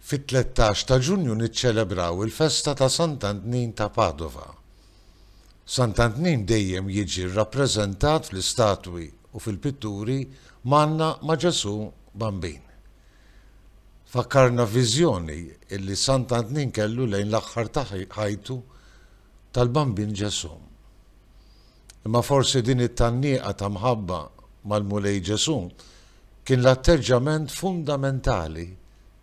Fit-13 ta' Ġunju niċċelebraw il-festa ta' Sant'Antnin ta' Padova. Sant'Antnin dejjem jiġi rrappreżentat fl-istatwi u fil-pitturi manna ma' Ġesu bambin. Fakkarna viżjoni illi Sant'Antnin kellu lejn l-aħħar ta' ħajtu tal-bambin Ġesu. Imma forsi din it-tannieqa ta' mħabba mal-mulej Ġesu kien l-atteġġament fundamentali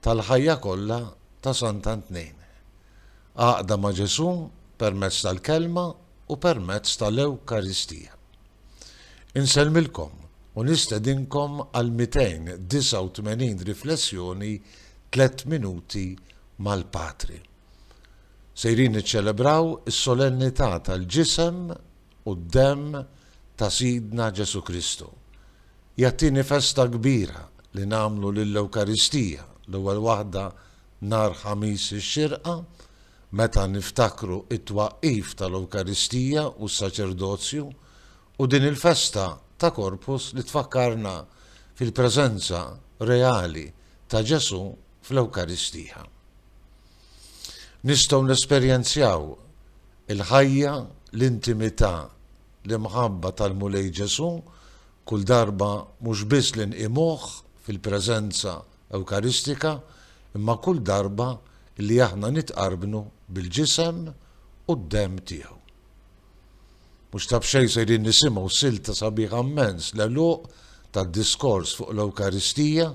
tal-ħajja kollha ta' Sant'Antnin. Għaqda ma' Ġesu permezz tal-kelma u permezz tal-Ewkaristija. Inselmilkom u nistedinkom għal 289 riflessjoni 3 minuti mal-Patri. Sejrin niċċelebraw is-solennità tal-ġisem u d-demm ta' Sidna Ġesu Kristu. Jattini festa kbira li namlu lill-Ewkaristija l-ewwel waħda nhar ħamis ix-xirqa, meta niftakru it-twaqqif tal-Ewkaristija u s-saċerdozju, u din il-festa ta' Korpus li tfakkarna fil-preżenza reali ta' Ġesu fl-Ewkaristija. Nistgħu nesperjenzjaw il-ħajja, l-intimità, l-imħabba tal-mulej Ġesu kull darba mhux biss li nqimuh fil-preżenza Ewkaristika, imma kull darba li aħna nitqarbnu bil-ġisem u d-demm tiegħu. Mhux ta' b'xejn sejrin nisimgħu silta sabiħa immens l-għeluq tad-diskors fuq l-Ewkaristija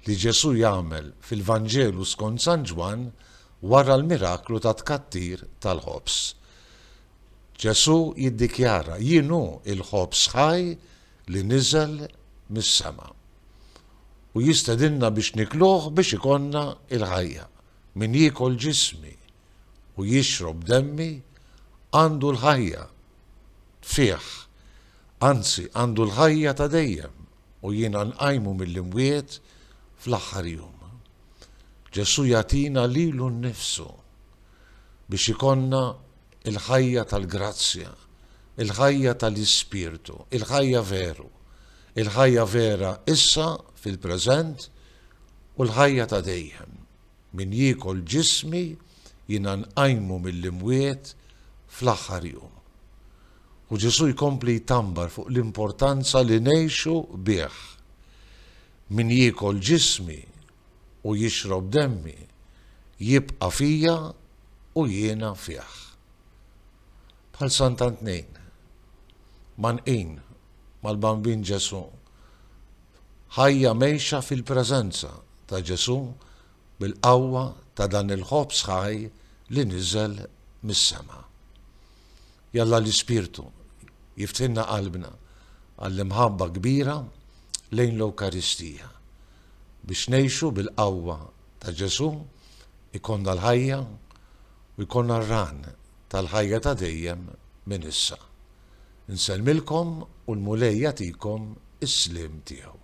li Ġesu jagħmel fil-Vanġelu skont San Ġwan wara l-miraklu ta' tkattir tal-ħobs. Ġesu jiddikjara jienu il-ħobs ħaj li niżel mis-sema. U jistedinna biex nikluh biex ikonna il-ħajja. Min jiekol ġismi u jixrob demmi għandu l-ħajja fih, anzi għandu l-ħajja ta' dejjem u jiena nqajmu mill-imwiet fl-aħħar jum. Ġesu jagħtina lilu nnifsu biex ikonna il-ħajja tal-grazzja, il-ħajja tal-Ispirtu, il-ħajja veru, il-ħajja vera issa fil-preżent u l-ħajja ta' dejjem. Min jiekol ġismi jiena nqajmu mill-imwiet fl-aħħar jum. U Ġesu jkompli jtambar fuq l-importanza li ngħixu bih. Min jiekol ġismi u jixrob demmi jibqa' fija u jiena fih. Bħal Sant'Antnin, manqin mal-bambin Ġesu, ħajja mejxa fil-preżenza ta' Ġesu bil-qawwa ta' dan il-ħobs ħaj li niżel mis-sema. Jalla l-Ispirtu jiftinna qalbna għall-imħabba kbira lejn l-Ewkaristija biex ngħixu bil-qawwa ta' Ġesu ikonna l-ħajja u jkollna r-ran tal-ħajja ta' dejjem minn issa. Inselmilkom u l-mulej jagħtikom is-slim tiegħu.